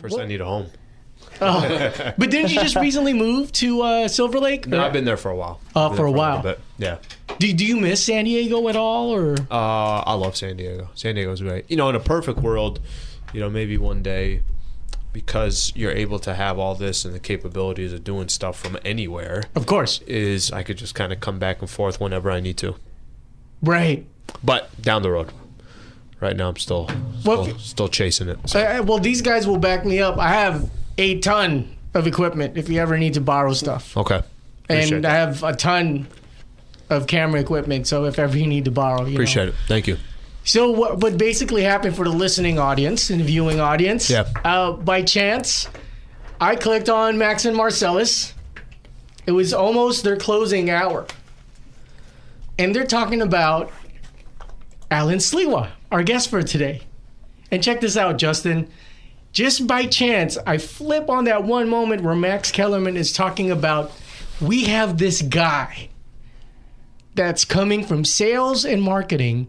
First, I need a home. Oh. But didn't you just recently move to Silver Lake? No, I've been there for a while. For a while. Bit. Yeah. Do you miss San Diego at all? Or I love San Diego. San Diego's great. In a perfect world, maybe one day, because you're able to have all this and the capabilities of doing stuff from anywhere. Of course. Is I could just kind of come back and forth whenever I need to. Right. But down the road. Right now I'm still chasing it. So. Well, these guys will back me up. I have a ton of equipment if you ever need to borrow stuff. Okay. And I have a ton of camera equipment, so if ever you need to borrow, Appreciate it. Thank you. So what basically happened for the listening audience and the viewing audience, by chance, I clicked on Max and Marcellus. It was almost their closing hour. And they're talking about Allen Sliwa, our guest for today. And check this out, Justin. Just by chance, I flip on that one moment where Max Kellerman is talking about, we have this guy that's coming from sales and marketing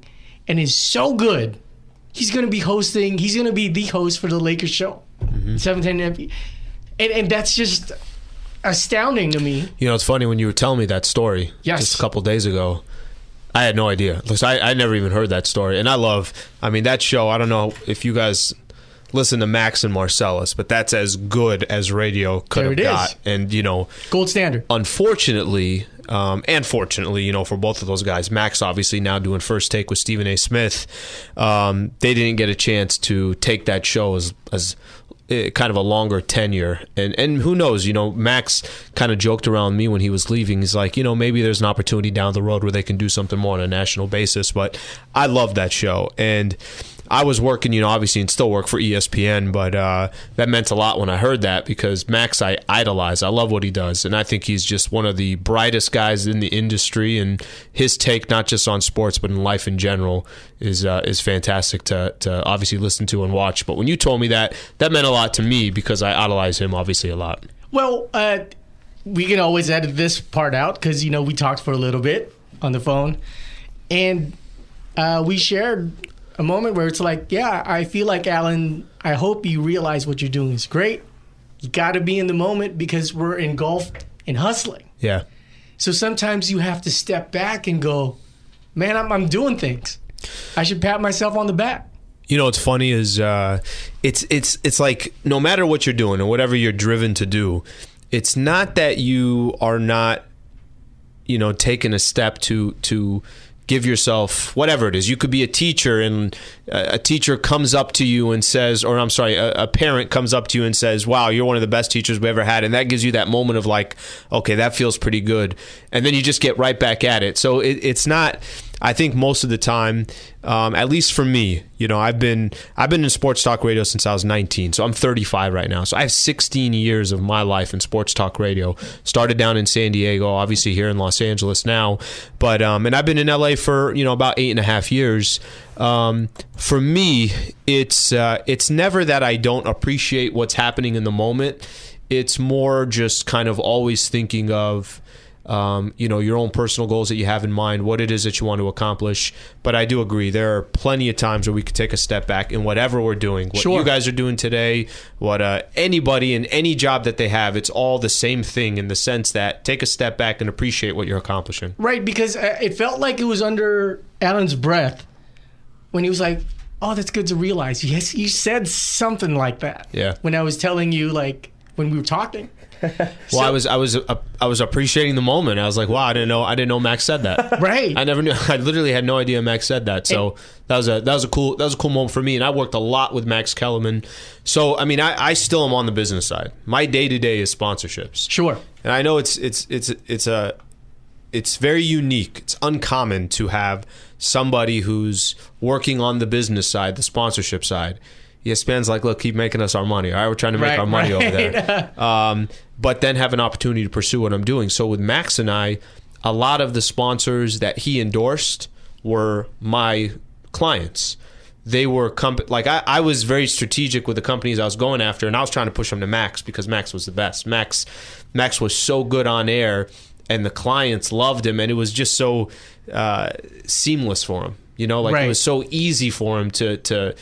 and is so good. He's going to be the host for the Lakers show. 710 MP. And that's just astounding to me. It's funny when you were telling me that story just a couple of days ago. I had no idea. I never even heard that story. And that show, I don't know if you guys listen to Max and Marcellus, but that's as good as radio could have got. And, gold standard. Unfortunately, and fortunately, for both of those guys, Max obviously now doing First Take with Stephen A. Smith, they didn't get a chance to take that show as kind of a longer tenure. And who knows, Max kind of joked around me when he was leaving. He's like, maybe there's an opportunity down the road where they can do something more on a national basis. But I love that show. And I was working, obviously, and still work for ESPN, but that meant a lot when I heard that, because Max I idolize. I love what he does, and I think he's just one of the brightest guys in the industry, and his take, not just on sports, but in life in general, is fantastic to obviously listen to and watch. But when you told me that meant a lot to me, because I idolize him, obviously, a lot. Well, we can always edit this part out, because, we talked for a little bit on the phone, and we shared a moment where it's like, I feel like, Allen, I hope you realize what you're doing is great. You got to be in the moment, because we're engulfed in hustling. Yeah. So sometimes you have to step back and go, man, I'm doing things. I should pat myself on the back. What's funny is it's like, no matter what you're doing or whatever you're driven to do, it's not that you are not, taking a step to give yourself whatever it is. You could be a teacher, and a teacher comes up to you and says, or I'm sorry, a parent comes up to you and says, wow, you're one of the best teachers we ever had. And that gives you that moment of like, okay, that feels pretty good. And then you just get right back at it. So it's not, I think most of the time, at least for me, I've been in sports talk radio since I was 19. So I'm 35 right now. So I have 16 years of my life in sports talk radio. Started down in San Diego, obviously here in Los Angeles now. But and I've been in LA for about 8.5 years. For me, it's never that I don't appreciate what's happening in the moment. It's more just kind of always thinking of your own personal goals that you have in mind, what it is that you want to accomplish. But I do agree, there are plenty of times where we could take a step back in whatever we're doing. What you guys are doing today, what anybody in any job that they have, it's all the same thing, in the sense that take a step back and appreciate what you're accomplishing. Right, because it felt like it was under Allen's breath when he was like, oh, that's good to realize. Yes, you said something like that. Yeah. When I was telling you, like, when we were talking. Well, I was appreciating the moment. I was like, wow, I didn't know Max said that. Right. I never knew. I literally had no idea Max said that. So that was a cool moment for me. And I worked a lot with Max Kellerman. So I still am on the business side. My day-to-day is sponsorships. Sure. And I know it's very unique. It's uncommon to have somebody who's working on the business side, the sponsorship side. ESPN's like, look, keep making us our money. All right, we're trying to make our money over there. But then have an opportunity to pursue what I'm doing. So with Max and I, a lot of the sponsors that he endorsed were my clients. They were I was very strategic with the companies I was going after, and I was trying to push them to Max because Max was the best. Max was so good on air, and the clients loved him, and it was just so seamless for him. You know, like it was so easy for him to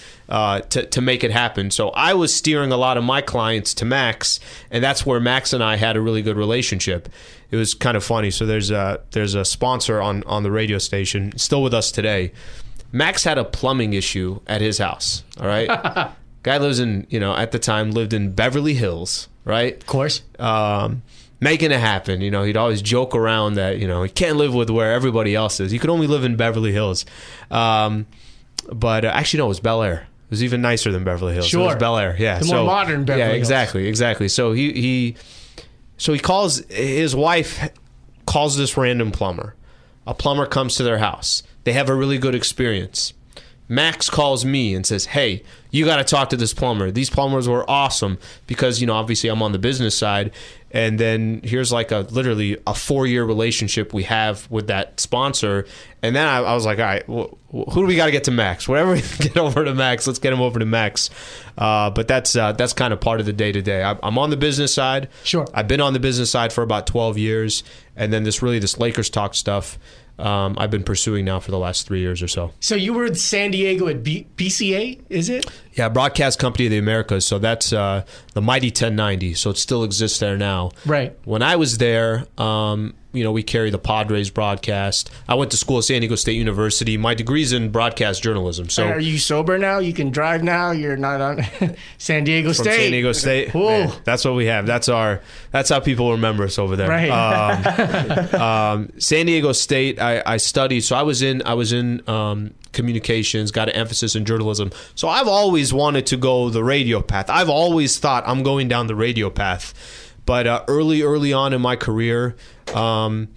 make it happen. So I was steering a lot of my clients to Max, and that's where Max and I had a really good relationship. It was kind of funny. So there's a sponsor on the radio station, still with us today. Max had a plumbing issue at his house. All right, guy lives in, at the time lived in Beverly Hills, right? Of course. Making it happen. He'd always joke around that, he can't live with where everybody else is. He could only live in Beverly Hills. But actually, no, it was Bel Air. It was even nicer than Beverly Hills. Sure. It was Bel Air, yeah. The more modern Beverly Hills. Yeah, exactly. So he calls, his wife calls this random plumber. A plumber comes to their house. They have a really good experience. Max calls me and says, hey, you got to talk to this plumber. These plumbers were awesome because, obviously I'm on the business side. And then here's like literally a 4-year relationship we have with that sponsor. And then I was like, all right, who do we got to get to Max? Whatever we can get over to Max, let's get him over to Max. But that's kind of part of the day-to-day. I'm on the business side. Sure. I've been on the business side for about 12 years. And then this Lakers talk stuff, I've been pursuing now for the last 3 years or so. So you were in San Diego at BCA, is it? Yeah, Broadcast Company of the Americas. So that's the Mighty 1090. So it still exists there now. Right. When I was there, we carry the Padres broadcast. I went to school at San Diego State University. My degree's in broadcast journalism. So are you sober now? You can drive now? You're not on San Diego State? From San Diego State. Man, that's what we have. That's how people remember us over there. Right. San Diego State, I studied. So I was in communications, got an emphasis in journalism. So I've always wanted to go the radio path. I've always thought I'm going down the radio path. But early on in my career, for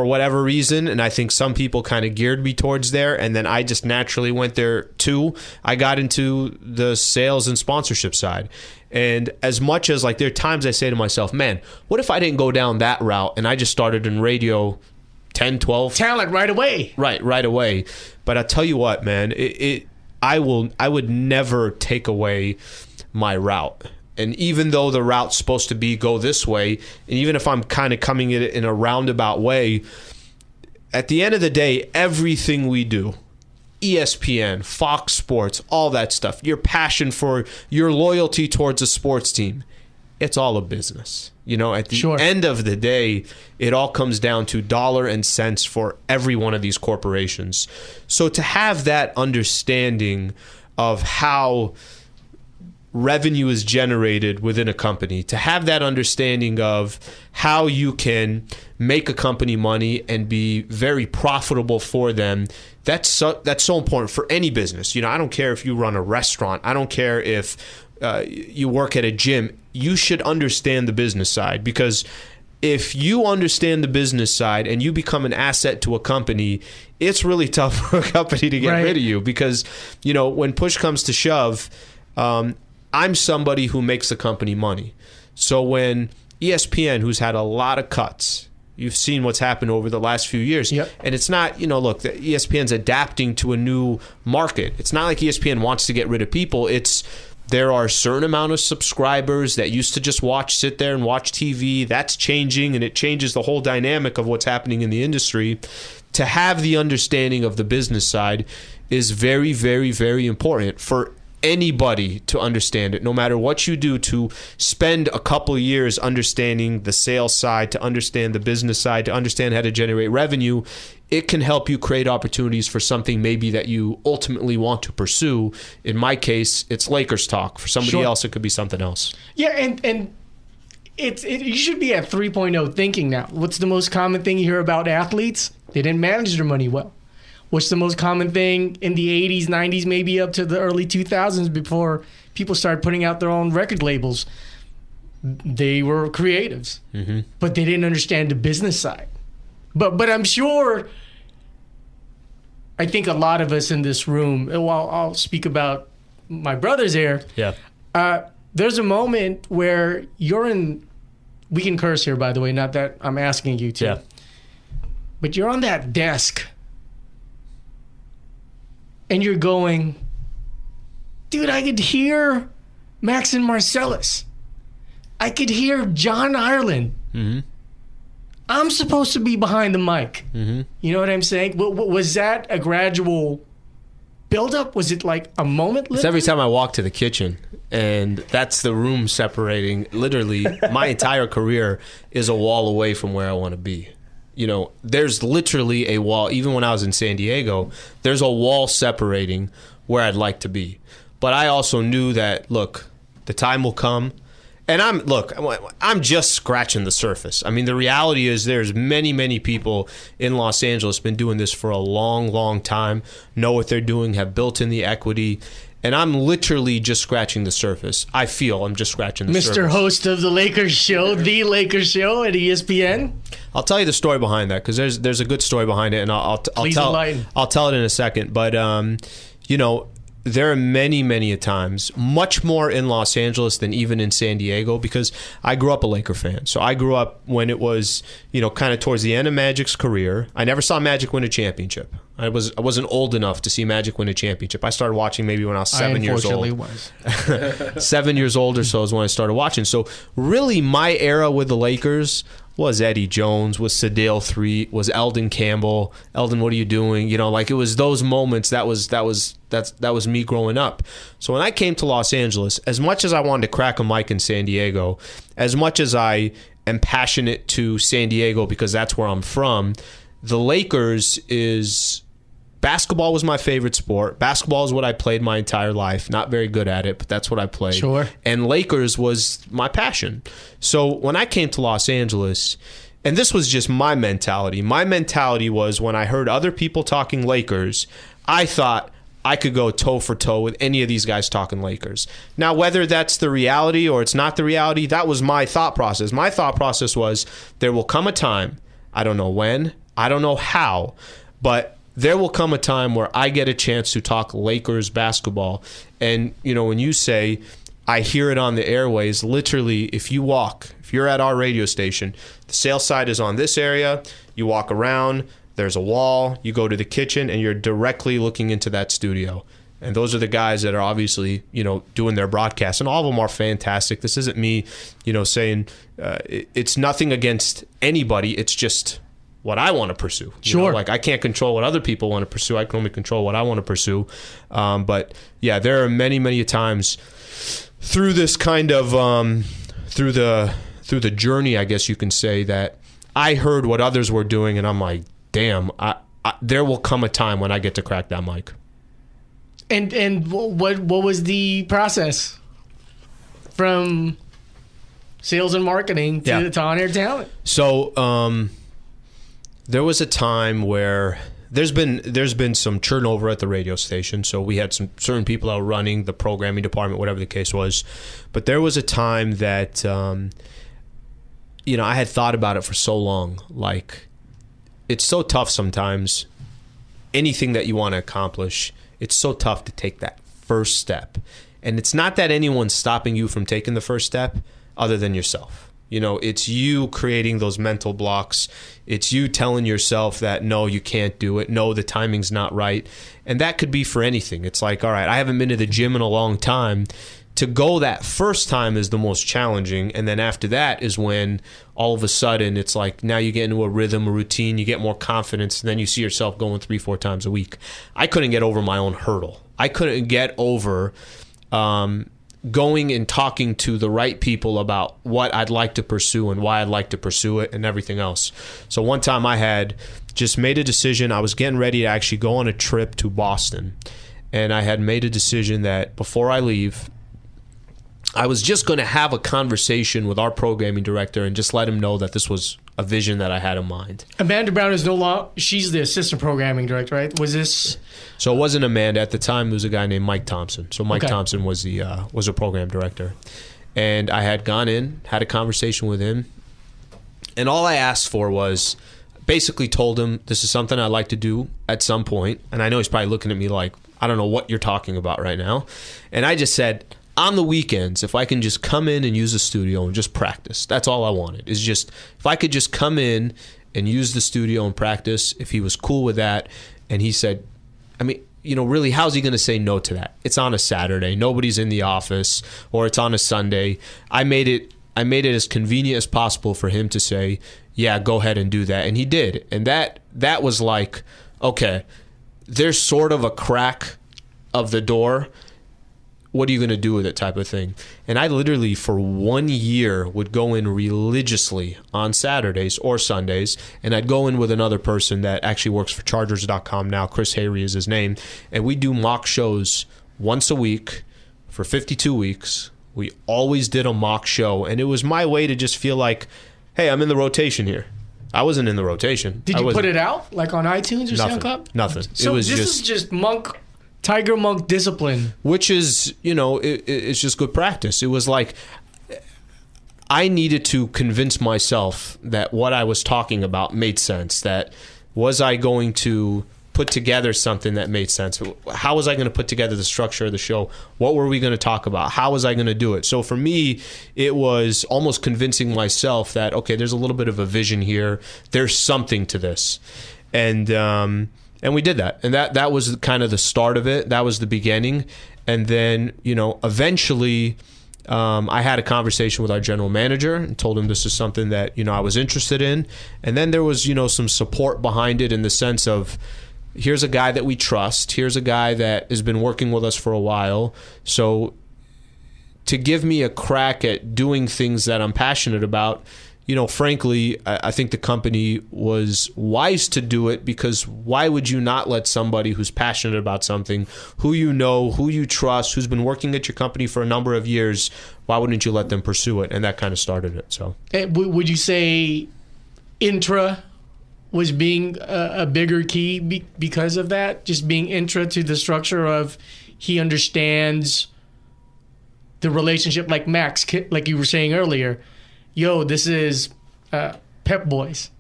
whatever reason, and I think some people kind of geared me towards there, and then I just naturally went there too. I got into the sales and sponsorship side. And as much as there are times I say to myself, man, what if I didn't go down that route and I just started in radio 10, 12? Talent right away. Right away. But I tell you what, man, I would never take away my route. And even though the route's supposed to be go this way, and even if I'm kind of coming at it in a roundabout way, at the end of the day, everything we do, ESPN, Fox Sports, all that stuff, your passion for your loyalty towards a sports team, it's all a business. At the end of the day, it all comes down to dollar and cents for every one of these corporations. So to have that understanding of how revenue is generated within a company, to have that understanding of how you can make a company money and be very profitable for them, that's so important for any business. I don't care if you run a restaurant. I don't care if you work at a gym. You should understand the business side, because if you understand the business side and you become an asset to a company, it's really tough for a company to get rid of you, because when push comes to shove, I'm somebody who makes the company money. So when ESPN, who's had a lot of cuts, you've seen what's happened over the last few years. Yep. And it's not, look, the ESPN's adapting to a new market. It's not like ESPN wants to get rid of people. There are a certain amount of subscribers that used to just sit there and watch TV. That's changing, and it changes the whole dynamic of what's happening in the industry. To have the understanding of the business side is very, very, very important for anybody to understand it, no matter what you do, to spend a couple of years understanding the sales side, to understand the business side, to understand how to generate revenue. It can help you create opportunities for something maybe that you ultimately want to pursue. In my case, it's Lakers talk. For somebody else, it could be something else. Yeah, and you should be at 3.0 thinking now. What's the most common thing you hear about athletes? They didn't manage their money well. What's the most common thing in the 80s, 90s, maybe up to the early 2000s, before people started putting out their own record labels? They were creatives, but they didn't understand the business side. But I'm sure, I think a lot of us in this room, while I'll speak about my brothers here, there's a moment where we can curse here, by the way, not that I'm asking you to, but you're on that desk and you're going, dude, I could hear Max and Marcellus. I could hear John Ireland. I'm supposed to be behind the mic. Mm-hmm. You know what I'm saying? Was that a gradual build-up? Was it like a moment? It's every time I walk to the kitchen, and that's the room separating. Literally, my entire career is a wall away from where I want to be. You know, there's literally a wall. Even when I was in San Diego, there's a wall separating where I'd like to be. But I also knew that, look, the time will come. And I'm just scratching the surface. I mean, the reality is there's many, many people in Los Angeles been doing this for a long, long time, know what they're doing, have built in the equity. And I'm literally just scratching the surface. I feel I'm just scratching the surface. Mr. Host of the Lakers Show, The Lakers Show at ESPN. I'll tell you the story behind that, because there's a good story behind it, and I'll tell it in a second. But you know, there are many, many a times, much more in Los Angeles than even in San Diego, because I grew up a Laker fan. So I grew up when it was, you know, kind of towards the end of Magic's career. I never saw Magic win a championship. I wasn't old enough to see Magic win a championship. I started watching maybe when I was 7 years old. I unfortunately was. 7 years old or so is when I started watching. So really my era with the Lakers was Eddie Jones, was Sedale 3, was Eldon Campbell. Eldon, what are you doing? You know, like, it was those moments. That was me growing up. So when I came to Los Angeles, as much as I wanted to crack a mic in San Diego, as much as I am passionate to San Diego because that's where I'm from, the Lakers is... Basketball was my favorite sport. Basketball is what I played my entire life. Not very good at it, but that's what I played. Sure. And Lakers was my passion. So when I came to Los Angeles, and this was just my mentality was when I heard other people talking Lakers, I thought I could go toe for toe with any of these guys talking Lakers. Now, whether that's the reality or it's not the reality, that was my thought process. My thought process was, there will come a time, I don't know when, I don't know how, but there will come a time where I get a chance to talk Lakers basketball. And, you know, when you say, I hear it on the airways, literally, if you're at our radio station, the sales side is on this area, you walk around, there's a wall, you go to the kitchen, and you're directly looking into that studio. And those are the guys that are obviously, you know, doing their broadcast. And all of them are fantastic. This isn't me, you know, saying it's nothing against anybody. It's just what I want to pursue. Sure. You know, like, I can't control what other people want to pursue. I can only control what I want to pursue. But yeah, there are many, many times through this kind of through the journey, I guess you can say, that I heard what others were doing, and I'm like, damn, there will come a time when I get to crack that mic. And what was the process from sales and marketing to on-air talent? So there was a time where there's been some turnover at the radio station. So we had some certain people that were running the programming department, whatever the case was. But there was a time that you know, I had thought about it for so long. Like, it's so tough sometimes. Anything that you want to accomplish, it's so tough to take that first step. And it's not that anyone's stopping you from taking the first step other than yourself. You know, it's you creating those mental blocks. It's you telling yourself that, no, you can't do it. No, the timing's not right. And that could be for anything. It's like, all right, I haven't been to the gym in a long time. To go that first time is the most challenging. And then after that is when all of a sudden it's like, now you get into a rhythm, a routine, you get more confidence, and then you see yourself going 3-4 times a week. I couldn't get over my own hurdle. I couldn't get over going and talking to the right people about what I'd like to pursue and why I'd like to pursue it and everything else. So one time I had just made a decision. I was getting ready to actually go on a trip to Boston. And I had made a decision that before I leave, I was just going to have a conversation with our programming director and just let him know that this was a vision that I had in mind. Amanda Brown is no longer, she's the assistant programming director, right? Was this? So it wasn't Amanda. At the time, there was a guy named Mike Thompson. So Mike Thompson was a program director. And I had gone in, had a conversation with him. And all I asked for was, basically told him, this is something I'd like to do at some point. And I know he's probably looking at me like, I don't know what you're talking about right now. And I just said, on the weekends, if I can just come in and use the studio and just practice. That's all I wanted. Is just, if I could just come in and use the studio and practice, if he was cool with that. And he said, I mean, you know, really, how's he going to say no to that? It's on a Saturday. Nobody's in the office, or it's on a Sunday. I made it as convenient as possible for him to say, yeah, go ahead and do that. And he did. And that was like, okay, there's sort of a crack of the door. What are you going to do with it type of thing? And I literally, for 1 year, would go in religiously on Saturdays or Sundays, and I'd go in with another person that actually works for Chargers.com now. Chris Hayrie is his name. And we do mock shows once a week for 52 weeks. We always did a mock show, and it was my way to just feel like, hey, I'm in the rotation here. I wasn't in the rotation. Did you put it out, like on iTunes or SoundCloud? Nothing. So this is just Tiger Monk discipline. Which is, it's just good practice. It was like I needed to convince myself that what I was talking about made sense. That was I going to put together something that made sense? How was I going to put together the structure of the show? What were we going to talk about? How was I going to do it? So for me, it was almost convincing myself that, okay, there's a little bit of a vision here. There's something to this. And we did that. And that was kind of the start of it. That was the beginning. And then, eventually I had a conversation with our general manager and told him this is something that, I was interested in. And then there was, some support behind it in the sense of, here's a guy that we trust. Here's a guy that has been working with us for a while. So to give me a crack at doing things that I'm passionate about, frankly, I think the company was wise to do it, because why would you not let somebody who's passionate about something, who who you trust, who's been working at your company for a number of years, why wouldn't you let them pursue it? And that kind of started it. So, would you say intra was being a bigger key because of that? Just being intra to the structure of, he understands the relationship, like Max, like you were saying earlier. Yo, this is Pep Boys.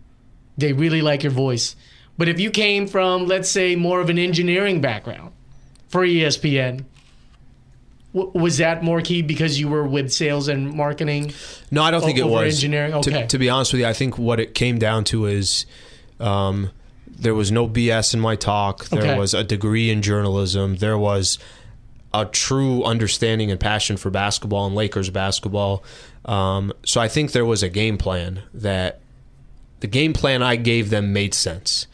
They really like your voice. But if you came from, let's say, more of an engineering background for ESPN, was that more key because you were with sales and marketing? No, I don't think it was. Engineering? Okay. To be honest with you, I think what it came down to is there was no BS in my talk. There was a degree in journalism. There was a true understanding and passion for basketball and Lakers basketball. So I think there was a game plan that the game plan I gave them made sense.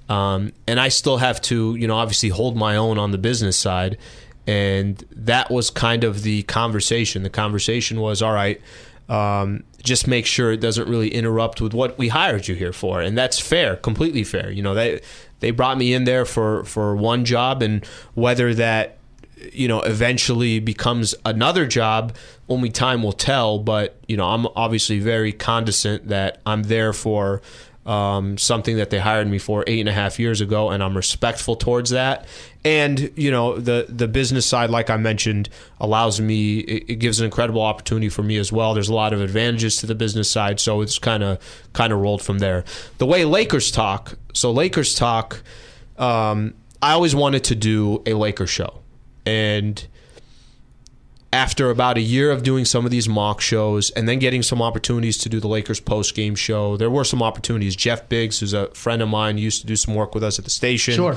And I still have to, obviously hold my own on the business side. And that was kind of the conversation. The conversation was, all right, just make sure it doesn't really interrupt with what we hired you here for. And that's fair, completely fair. They brought me in there for one job, and whether that eventually becomes another job, only time will tell. But I'm obviously very cognizant that I'm there for something that they hired me for 8.5 years ago, and I'm respectful towards that. And the business side, like I mentioned, allows me, it gives an incredible opportunity for me as well. There's a lot of advantages to the business side, so it's kind of rolled from there. The way Lakers talk, I always wanted to do a Lakers show. And after about a year of doing some of these mock shows and then getting some opportunities to do the Lakers post-game show, there were some opportunities. Jeff Biggs, who's a friend of mine, used to do some work with us at the station. Sure.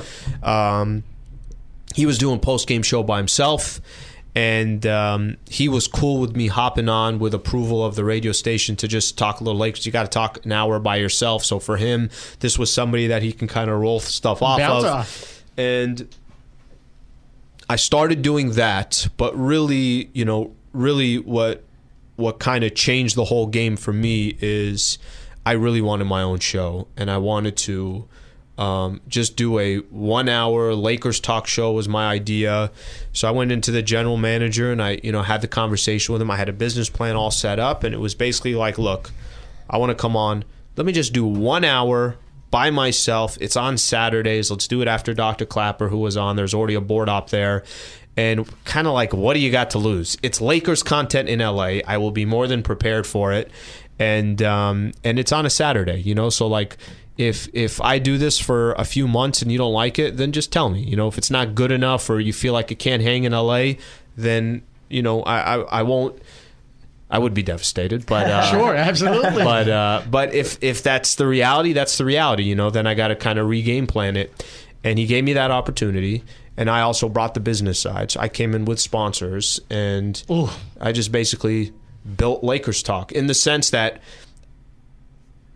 He was doing post-game show by himself, and he was cool with me hopping on with approval of the radio station to just talk a little Lakers. You got to talk an hour by yourself. So for him, this was somebody that he can kind of roll stuff off of. And I started doing that, but really what kind of changed the whole game for me is I really wanted my own show, and I wanted to just do a 1 hour Lakers talk show was my idea. So I went into the general manager and I had the conversation with him. I had a business plan all set up, and it was basically like, look, I want to come on. Let me just do 1 hour by myself. It's on Saturdays. Let's do it after Dr. Clapper, who was on. There's already a board op there. And kind of like, what do you got to lose? It's Lakers content in LA. I will be more than prepared for it. And it's on a Saturday, so like if I do this for a few months and you don't like it, then just tell me. If it's not good enough or you feel like it can't hang in LA, then I won't. I would be devastated, but sure, absolutely. But if that's the reality, that's the reality. Then I got to kind of re-game plan it. And he gave me that opportunity, and I also brought the business side. So I came in with sponsors, and I just basically built Lakers Talk in the sense that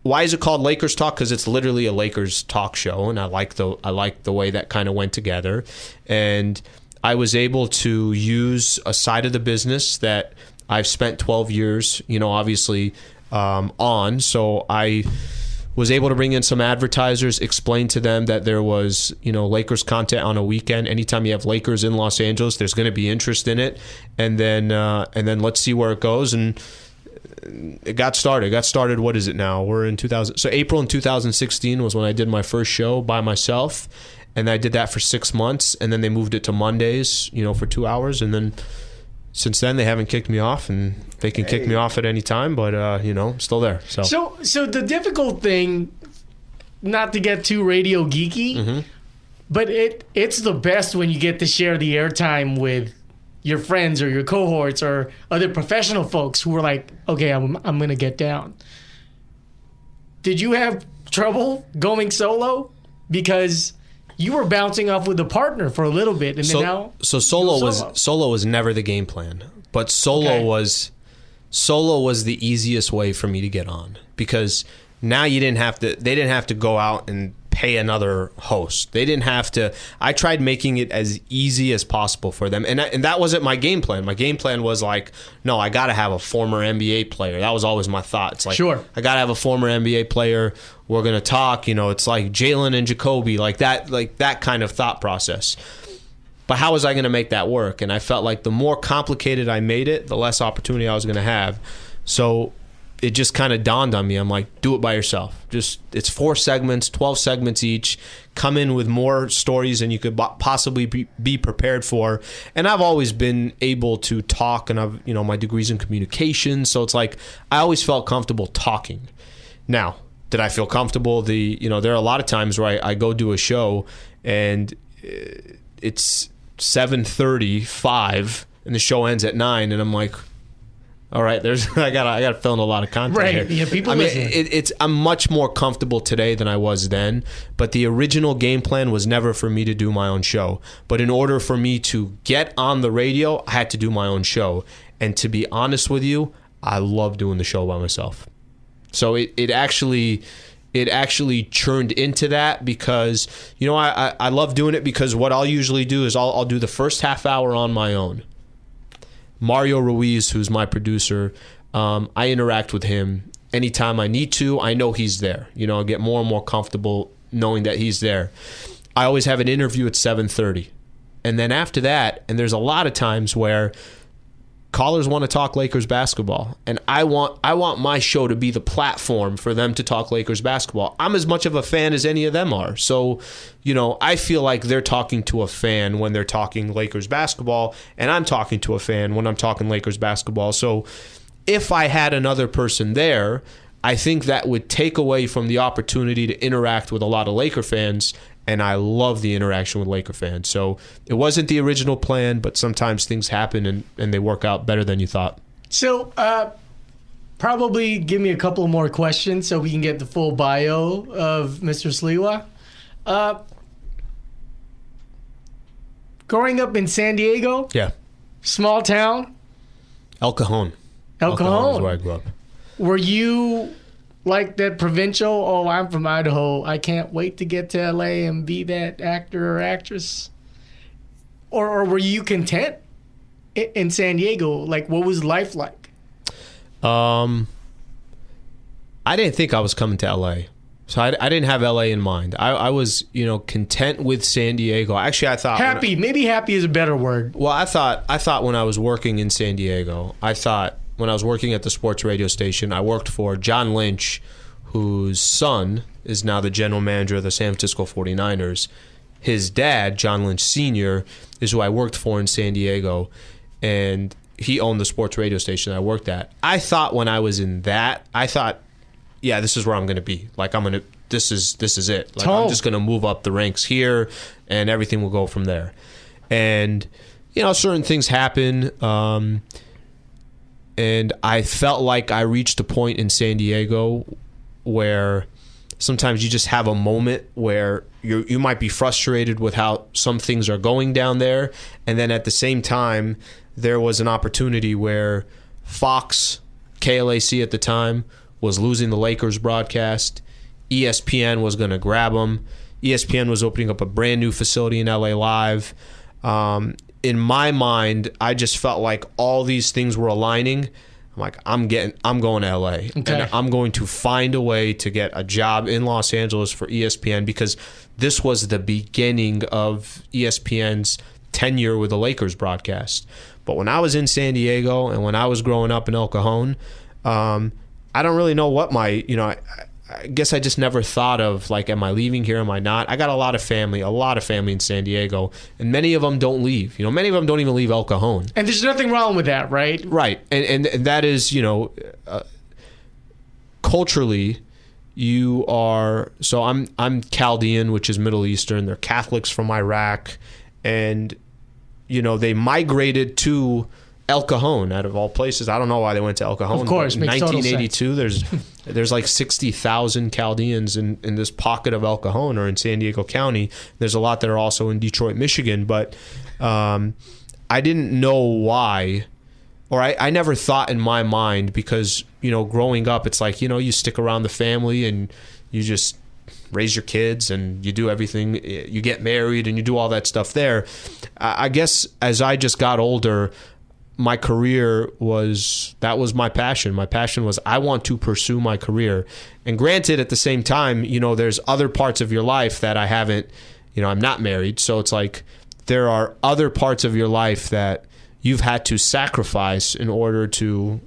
why is it called Lakers Talk? Because it's literally a Lakers talk show, and I like the way that kind of went together. And I was able to use a side of the business that I've spent 12 years, obviously on. So I was able to bring in some advertisers, explain to them that there was, Lakers content on a weekend. Anytime you have Lakers in Los Angeles, there's going to be interest in it. And then let's see where it goes. And it got started. What is it now? We're in 2000. So April in 2016 was when I did my first show by myself. And I did that for 6 months. And then they moved it to Mondays, for 2 hours. And then since then, they haven't kicked me off, and they can kick me off at any time, but, I'm still there. So the difficult thing, not to get too radio geeky, but it's the best when you get to share the airtime with your friends or your cohorts or other professional folks who are like, okay, I'm going to get down. Did you have trouble going solo? Because you were bouncing off with a partner for a little bit, and then now solo was never the game plan, but solo was the easiest way for me to get on, because now they didn't have to go out and pay another host. They didn't have to. I tried making it as easy as possible for them, and that wasn't my game plan. My game plan was like, no, I got to have a former NBA player. That was always my thought. It's like, sure, I got to have a former NBA player. We're gonna talk. It's like Jalen and Jacoby, like that kind of thought process. But how was I gonna make that work? And I felt like the more complicated I made it, the less opportunity I was gonna have. So it just kind of dawned on me. I'm like, do it by yourself. It's 4 segments, 12 segments each. Come in with more stories than you could possibly be prepared for. And I've always been able to talk, and I've, my degree's in communication. So it's like, I always felt comfortable talking. Now, did I feel comfortable? There are a lot of times where I go do a show and it's 7:35 and the show ends at 9, and I'm like, all right, I got to fill in a lot of content here. Yeah, people listen. I'm much more comfortable today than I was then, but the original game plan was never for me to do my own show. But in order for me to get on the radio, I had to do my own show. And to be honest with you, I love doing the show by myself. So it actually churned into that, because I love doing it, because what I'll usually do is I'll do the first half hour on my own. Mario Ruiz, who's my producer, I interact with him anytime I need to. I know he's there. I get more and more comfortable knowing that he's there. I always have an interview at 7:30, and then after that, and there's a lot of times where callers want to talk Lakers basketball, and I want my show to be the platform for them to talk Lakers basketball. I'm as much of a fan as any of them are. So, I feel like they're talking to a fan when they're talking Lakers basketball, and I'm talking to a fan when I'm talking Lakers basketball. So if I had another person there, I think that would take away from the opportunity to interact with a lot of Laker fans, and I love the interaction with Laker fans. So it wasn't the original plan, but sometimes things happen and they work out better than you thought. So probably give me a couple more questions so we can get the full bio of Mr. Sliwa. Growing up in San Diego? Yeah. Small town? El Cajon. El Cajon is where I grew up. Were you like that provincial, I'm from Idaho, I can't wait to get to LA and be that actor or actress? Or were you content in San Diego? Like, what was life like? I didn't think I was coming to LA. So I didn't have LA in mind. I was, content with San Diego. Actually, I thought... Happy. Maybe happy is a better word. Well, I thought when I was working in San Diego, when I was working at the sports radio station, I worked for John Lynch, whose son is now the general manager of the San Francisco 49ers. His dad, John Lynch Sr., is who I worked for in San Diego, and he owned the sports radio station I worked at. I thought when I was in that, yeah, this is where I'm going to be. Like, this is it. Like, I'm just going to move up the ranks here, and everything will go from there. And, certain things happen, and I felt like I reached a point in San Diego where sometimes you just have a moment where you might be frustrated with how some things are going down there, and then at the same time, there was an opportunity where Fox, KLAC at the time, was losing the Lakers broadcast. ESPN was going to grab them. ESPN was opening up a brand new facility in LA Live. In my mind, I just felt like all these things were aligning. I'm like, I'm going to LA. Okay. And I'm going to find a way to get a job in Los Angeles for ESPN, because this was the beginning of ESPN's tenure with the Lakers broadcast. But when I was in San Diego and when I was growing up in El Cajon, I don't really know what I guess I just never thought of, like, am I leaving here? Am I not? I got a lot of family in San Diego, and many of them don't leave. Many of them don't even leave El Cajon. And there's nothing wrong with that, right? Right. And that is, culturally, you are, so I'm Chaldean, which is Middle Eastern. They're Catholics from Iraq, and, they migrated to El Cajon, out of all places. I don't know why they went to El Cajon. Of course, in 1982, there's like 60,000 Chaldeans in this pocket of El Cajon, or in San Diego County. There's a lot that are also in Detroit, Michigan, but I didn't know why, or I never thought in my mind, because growing up, it's like you stick around the family and you just raise your kids and you do everything. You get married and you do all that stuff there. I guess as I just got older, my career was my passion. My passion was, I want to pursue my career. And granted, at the same time, there's other parts of your life that I haven't, I'm not married. So it's like, there are other parts of your life that you've had to sacrifice in order to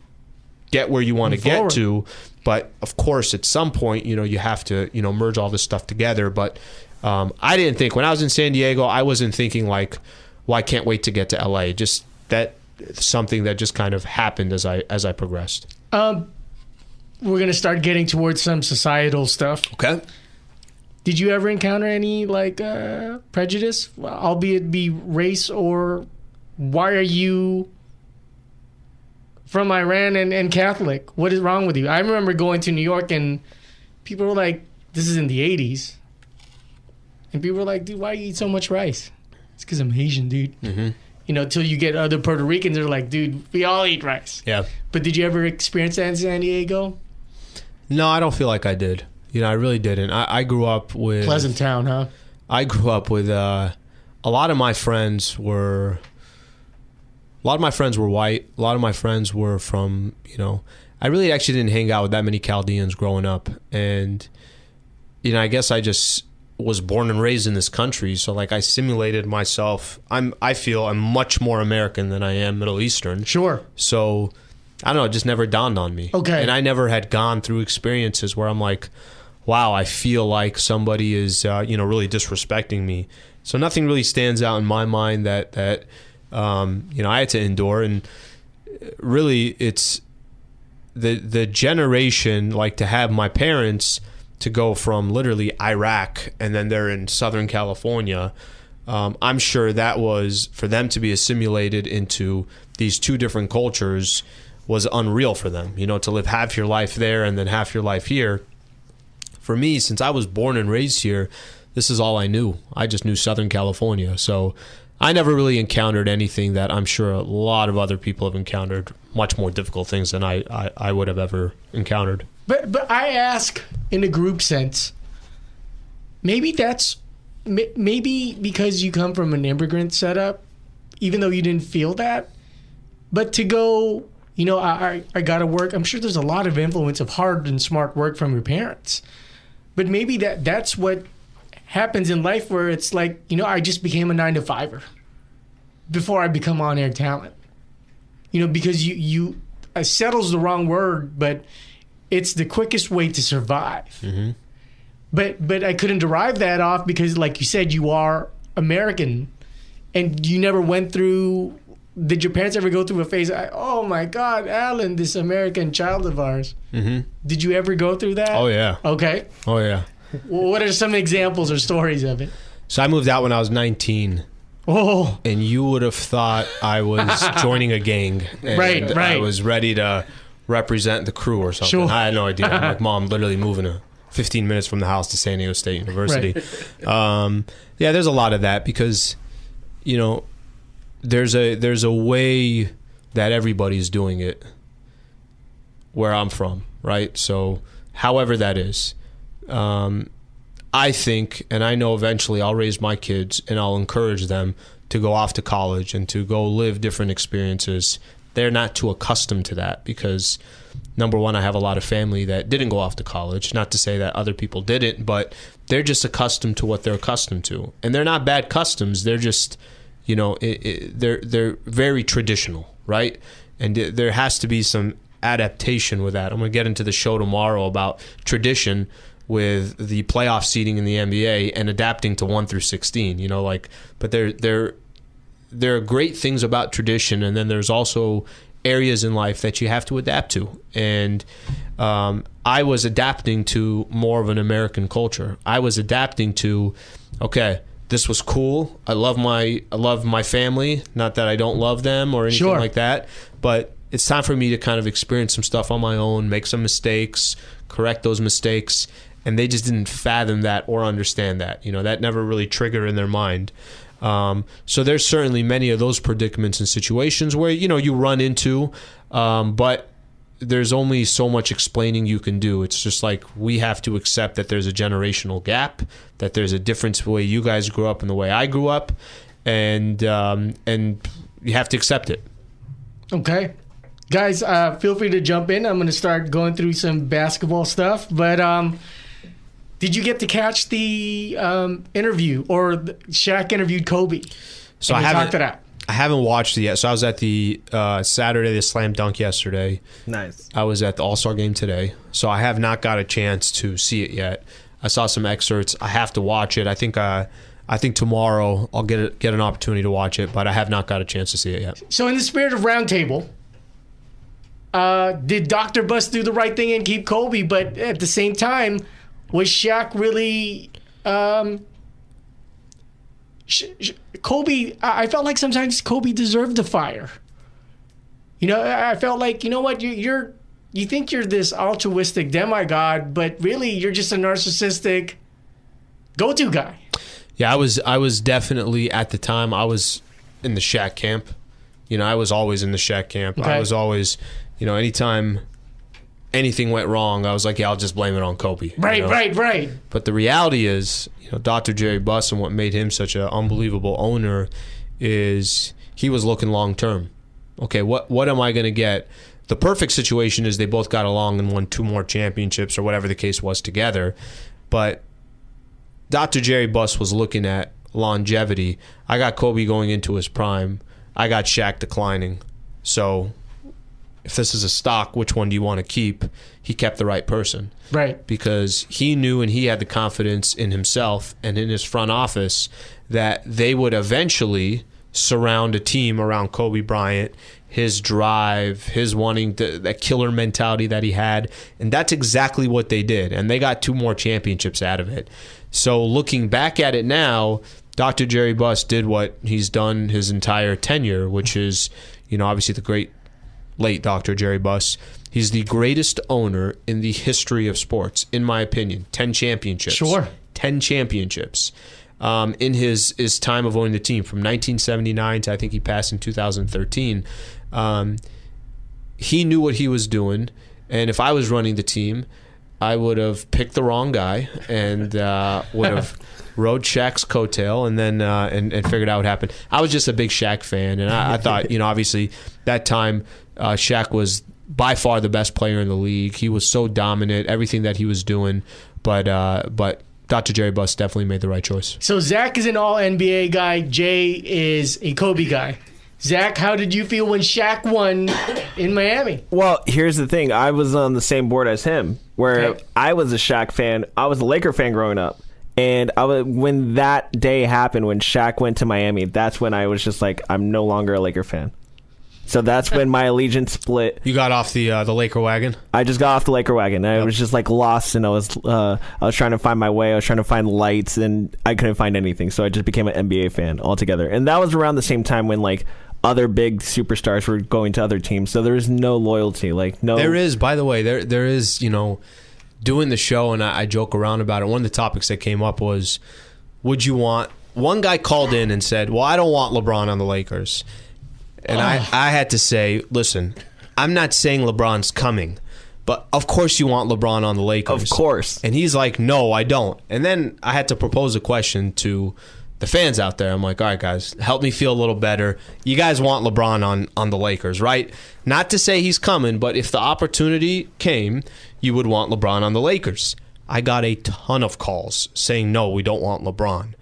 get where you want to get to. But of course, at some point, you have to, merge all this stuff together. But I didn't think, when I was in San Diego, I wasn't thinking like, well, I can't wait to get to LA. Just that, something that just kind of happened as I progressed. We're going to start getting towards some societal stuff. Okay. Did you ever encounter any prejudice, albeit be race, or why are you from Iran and Catholic? What is wrong with you? I remember going to New York and people were like, this is in the 80s. And people were like, dude, why do you eat so much rice? It's because I'm Asian, dude. Mm-hmm. Till you get other Puerto Ricans, they're like, dude, we all eat rice. Yeah. But did you ever experience that in San Diego? No, I don't feel like I did. I really didn't. I grew up with... Pleasant town, huh? I grew up with... a lot of my friends were... A lot of my friends were white. A lot of my friends were from, I really actually didn't hang out with that many Chaldeans growing up. And, I guess I just was born and raised in this country, so I simulated myself. I feel I'm much more American than I am Middle Eastern. Sure. So I don't know, it just never dawned on me. Okay. And I never had gone through experiences where I'm like, wow, I feel like somebody is really disrespecting me. So nothing really stands out in my mind that I had to endure. And really, it's the generation, to have my parents to go from literally Iraq and then they're in Southern California. I'm sure that was, for them to be assimilated into these two different cultures, was unreal for them, to live half your life there and then half your life here. For me, since I was born and raised here, this is all I knew. I just knew Southern California. So I never really encountered anything that I'm sure a lot of other people have encountered, much more difficult things than I would have ever encountered. But I ask in a group sense, maybe because you come from an immigrant setup, even though you didn't feel that, but to go, I got to work. I'm sure there's a lot of influence of hard and smart work from your parents, but maybe that's what happens in life, where it's like, I just became a 9-to-5er before I become on-air talent, because you settle's the wrong word, but it's the quickest way to survive. Mm-hmm. But I couldn't derive that off because, like you said, you are American, and you never went through. Did your parents ever go through a phase? Oh my God, Allen, this American child of ours. Mm-hmm. Did you ever go through that? Oh yeah. Okay. Oh yeah. Well, what are some examples or stories of it? So I moved out when I was 19. Oh. And you would have thought I was joining a gang. And right. I was ready to represent the crew or something. Sure. I had no idea. I'm like, Mom, literally moving 15 minutes from the house to San Diego State University. Right. There's a lot of that because, there's a way that everybody's doing it. where I'm from, right? So however that is, I think, and I know eventually I'll raise my kids and I'll encourage them to go off to college and to go live different experiences. They're not too accustomed to that because, number one, I have a lot of family that didn't go off to college. Not to say that other people didn't, but they're just accustomed to what they're accustomed to. And they're not bad customs. They're just, they're very traditional, right? And there has to be some adaptation with that. I'm going to get into the show tomorrow about tradition with the playoff seeding in the NBA and adapting to 1 through 16. But there are great things about tradition, and then there's also areas in life that you have to adapt to. And I was adapting to more of an American culture. I was adapting to, okay, this was cool. I love my family. Not that I don't love them or anything like that, but it's time for me to kind of experience some stuff on my own, make some mistakes, correct those mistakes. And they just didn't fathom that or understand that. That never really triggered in their mind. So there's certainly many of those predicaments and situations where, you run into, but there's only so much explaining you can do. It's just like we have to accept that there's a generational gap, that there's a difference the way you guys grew up and the way I grew up, and you have to accept it. Okay. Guys, feel free to jump in. I'm going to start going through some basketball stuff, but did you get to catch the interview or Shaq interviewed Kobe? So I haven't watched it yet. So I was at the Saturday, the slam dunk yesterday. Nice. I was at the AllStar game today. So I have not got a chance to see it yet. I saw some excerpts. I have to watch it. I think tomorrow I'll get an opportunity to watch it, but I have not got a chance to see it yet. So in the spirit of roundtable, did Dr. Buss do the right thing and keep Kobe? But at the same time, was Shaq really Kobe? I felt like sometimes Kobe deserved the fire. I felt like, what, you think you're this altruistic demigod, but really you're just a narcissistic go-to guy. Yeah, I was definitely, at the time, I was in the Shaq camp. I was always in the Shaq camp. Okay. I was always, anytime anything went wrong, I was like, yeah, I'll just blame it on Kobe. Right. But the reality is, Dr. Jerry Buss, and what made him such an unbelievable owner is he was looking long term. Okay, what am I going to get? The perfect situation is they both got along and won 2 more championships or whatever the case was together. But Dr. Jerry Buss was looking at longevity. I got Kobe going into his prime. I got Shaq declining. So if this is a stock, which one do you want to keep? He kept the right person. Right. Because he knew and he had the confidence in himself and in his front office that they would eventually surround a team around Kobe Bryant, his drive, his wanting that killer mentality that he had. And that's exactly what they did. And they got 2 more championships out of it. So looking back at it now, Dr. Jerry Buss did what he's done his entire tenure, which is, obviously the great late Dr. Jerry Buss. He's the greatest owner in the history of sports, in my opinion. 10 championships. Sure. 10 championships. In his time of owning the team, from 1979 to I think he passed in 2013. He knew what he was doing, and if I was running the team, I would have picked the wrong guy and would have rode Shaq's coattail and then and figured out what happened. I was just a big Shaq fan, and I thought, obviously that time Shaq was by far the best player in the league. He was so dominant, everything that he was doing, but Dr. Jerry Buss definitely made the right choice. So Zach is an all-NBA guy. Jay is a Kobe guy. Zach, how did you feel when Shaq won in Miami? Well, here's the thing. I was on the same board as him, where I was a Shaq fan. I was a Laker fan growing up. And when that day happened, when Shaq went to Miami, that's when I was just like, I'm no longer a Laker fan. So that's when my allegiance split. You got off the Laker wagon? I just got off the Laker wagon. I was just like lost, and I was trying to find my way. I was trying to find lights, and I couldn't find anything. So I just became an NBA fan altogether. And that was around the same time when like other big superstars were going to other teams. So there was no loyalty. No. There is, by the way, there is, doing the show, and I joke around about it. One of the topics that came up was, would you want... One guy called in and said, well, I don't want LeBron on the Lakers. And I had to say, listen, I'm not saying LeBron's coming, but of course you want LeBron on the Lakers. Of course. And he's like, no, I don't. And then I had to propose a question to the fans out there. I'm like, all right, guys, help me feel a little better. You guys want LeBron on the Lakers, right? Not to say he's coming, but if the opportunity came, you would want LeBron on the Lakers. I got a ton of calls saying, no, we don't want LeBron.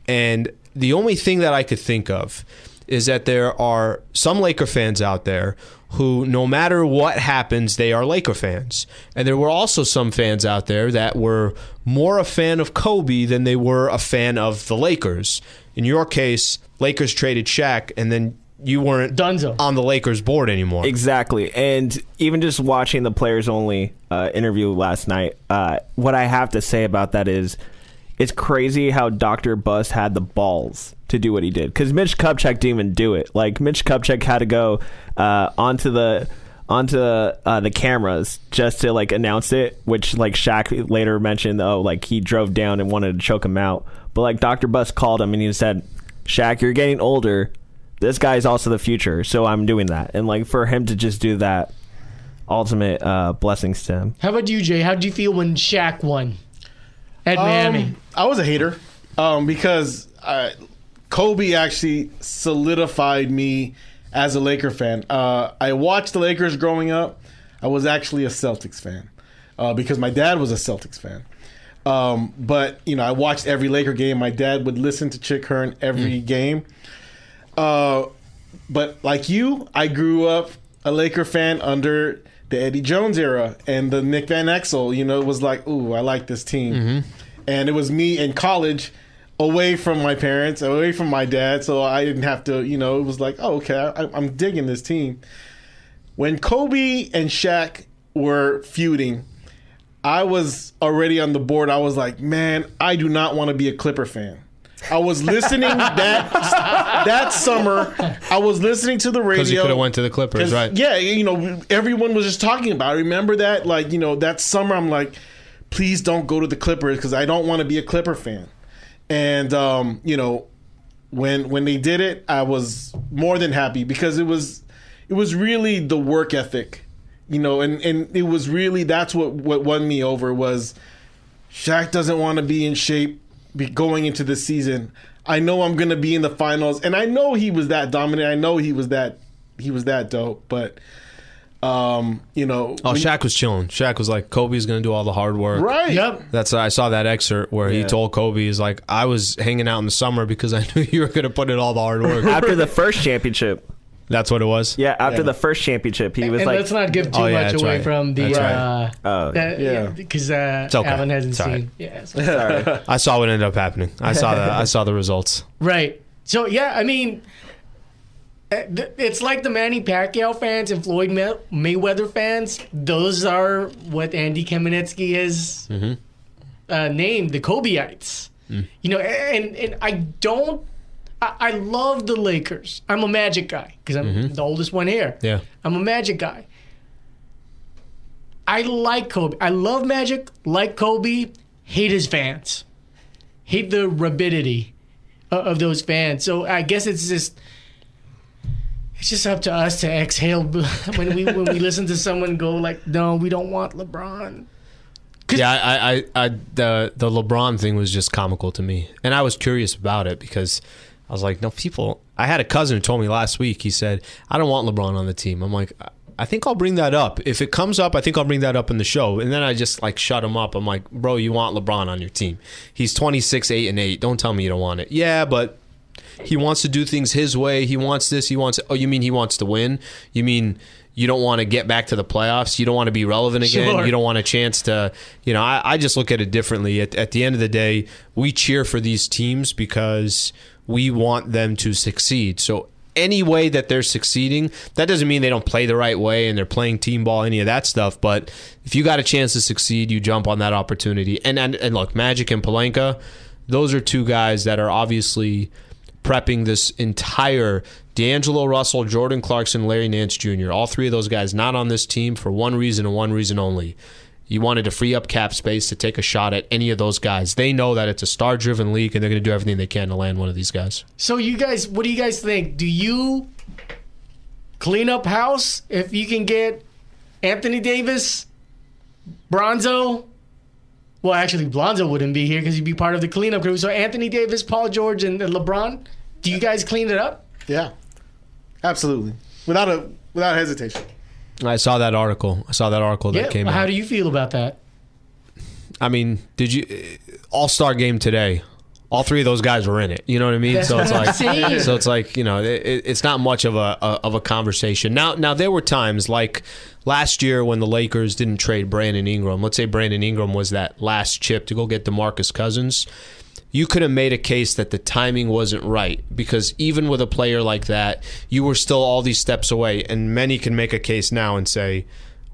And the only thing that I could think of is that there are some Laker fans out there who, no matter what happens, they are Laker fans. And there were also some fans out there that were more a fan of Kobe than they were a fan of the Lakers. In your case, Lakers traded Shaq, and then you weren't Dunzo on the Lakers board anymore. Exactly. And even just watching the Players Only interview last night, what I have to say about that is it's crazy how Dr. Buss had the balls to do what he did, because Mitch Kupchak didn't even do it. Like, Mitch Kupchak had to go onto the cameras just to like announce it, which like Shaq later mentioned, like he drove down and wanted to choke him out. But like Dr. Buss called him and he said, Shaq, you're getting older. This guy's also the future, so I'm doing that. And like for him to just do that, ultimate blessings to him. How about you, Jay? How did you feel when Shaq won at Miami? I was a hater because Kobe actually solidified me as a Laker fan. I watched the Lakers growing up. I was actually a Celtics fan because my dad was a Celtics fan. But, I watched every Laker game. My dad would listen to Chick Hearn every game. But like you, I grew up a Laker fan under the Eddie Jones era and the Nick Van Exel. It was like, ooh, I like this team. Mm-hmm. And it was me in college, away from my parents, away from my dad, so I didn't have to, it was like, oh, okay, I'm digging this team. When Kobe and Shaq were feuding, I was already on the board. I was like, man, I do not want to be a Clipper fan. I was listening that summer. I was listening to the radio. Because you could have went to the Clippers, right? Yeah, everyone was just talking about it. Remember that? Like, that summer, I'm like, please don't go to the Clippers because I don't want to be a Clipper fan. And, when they did it, I was more than happy because it was really the work ethic, and it was really, that's what won me over was Shaq doesn't want to be in shape going into the season. I know I'm going to be in the finals, and I know he was that dominant. I know he was that dope, but Shaq was chilling. Shaq was like, Kobe's going to do all the hard work. Right. Yep. I saw that excerpt where he told Kobe, he's like, I was hanging out in the summer because I knew you were going to put in all the hard work. After the first championship. That's what it was? Yeah, after the first championship, he was and like... let's not give too much away from the... Because okay. Alan hasn't seen. Yeah, sorry. I saw what ended up happening. I saw that. I saw the results. Right. So, yeah, I mean... It's like the Manny Pacquiao fans and Floyd Mayweather fans. Those are what Andy Kamenetsky has named the Kobeyites. Mm. And I don't... I love the Lakers. I'm a Magic guy because I'm the oldest one here. Yeah, I'm a Magic guy. I like Kobe. I love Magic, like Kobe, hate his fans. Hate the rabidity of those fans. So I guess it's just up to us to exhale when we listen to someone go like, no, we don't want LeBron. Yeah, the LeBron thing was just comical to me. And I was curious about it because I was like, no, I had a cousin who told me last week, he said, I don't want LeBron on the team. I'm like, I think I'll bring that up. If it comes up, I think I'll bring that up in the show. And then I just like shut him up. I'm like, bro, you want LeBron on your team. He's 26, 8-8. Don't tell me you don't want it. Yeah, but he wants to do things his way. He wants this. Oh, you mean he wants to win? You mean you don't want to get back to the playoffs? You don't want to be relevant again? Sure. You don't want a chance to, I just look at it differently. At the end of the day, we cheer for these teams because we want them to succeed. So any way that they're succeeding, that doesn't mean they don't play the right way and they're playing team ball, any of that stuff. But if you got a chance to succeed, you jump on that opportunity. And look, Magic and Pelinka, those are two guys that are obviously prepping this entire D'Angelo Russell, Jordan Clarkson, Larry Nance Jr., all three of those guys not on this team for one reason and one reason only. You wanted to free up cap space to take a shot at any of those guys. They know that it's a star-driven league, and they're going to do everything they can to land one of these guys. So you guys, what do you guys think? Do you clean up house if you can get Anthony Davis Bronzo. Well, actually, Lonzo wouldn't be here because he'd be part of the cleanup crew. So Anthony Davis, Paul George, and LeBron. Do you guys clean it up? Yeah, absolutely, without hesitation. I saw that article. That came out. How do you feel about that? I mean, did you AllStar Game today? All three of those guys were in it. You know what I mean? That's so it's what I'm like, saying. so it's like, you know, it's not much of a conversation. Now there were times like last year when the Lakers didn't trade Brandon Ingram. Let's say Brandon Ingram was that last chip to go get DeMarcus Cousins. You could have made a case that the timing wasn't right because even with a player like that, you were still all these steps away. And many can make a case now and say,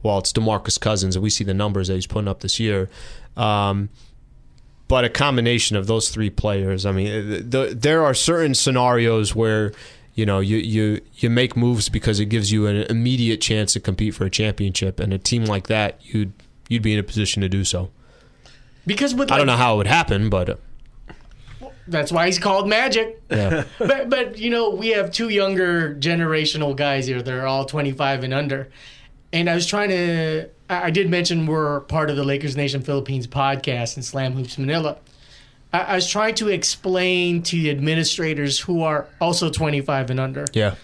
well, it's DeMarcus Cousins, and we see the numbers that he's putting up this year. But a combination of those three players, I mean, there are certain scenarios where, you know, you make moves because it gives you an immediate chance to compete for a championship, and a team like that, you'd be in a position to do so. Because with I don't know how it would happen, but that's why he's called Magic. yeah. But you know, we have two younger generational guys here. They're all 25 and under. And I did mention we're part of the Lakers Nation Philippines podcast in Slam Hoops Manila. I was trying to explain to the administrators who are also 25 and under. Yeah.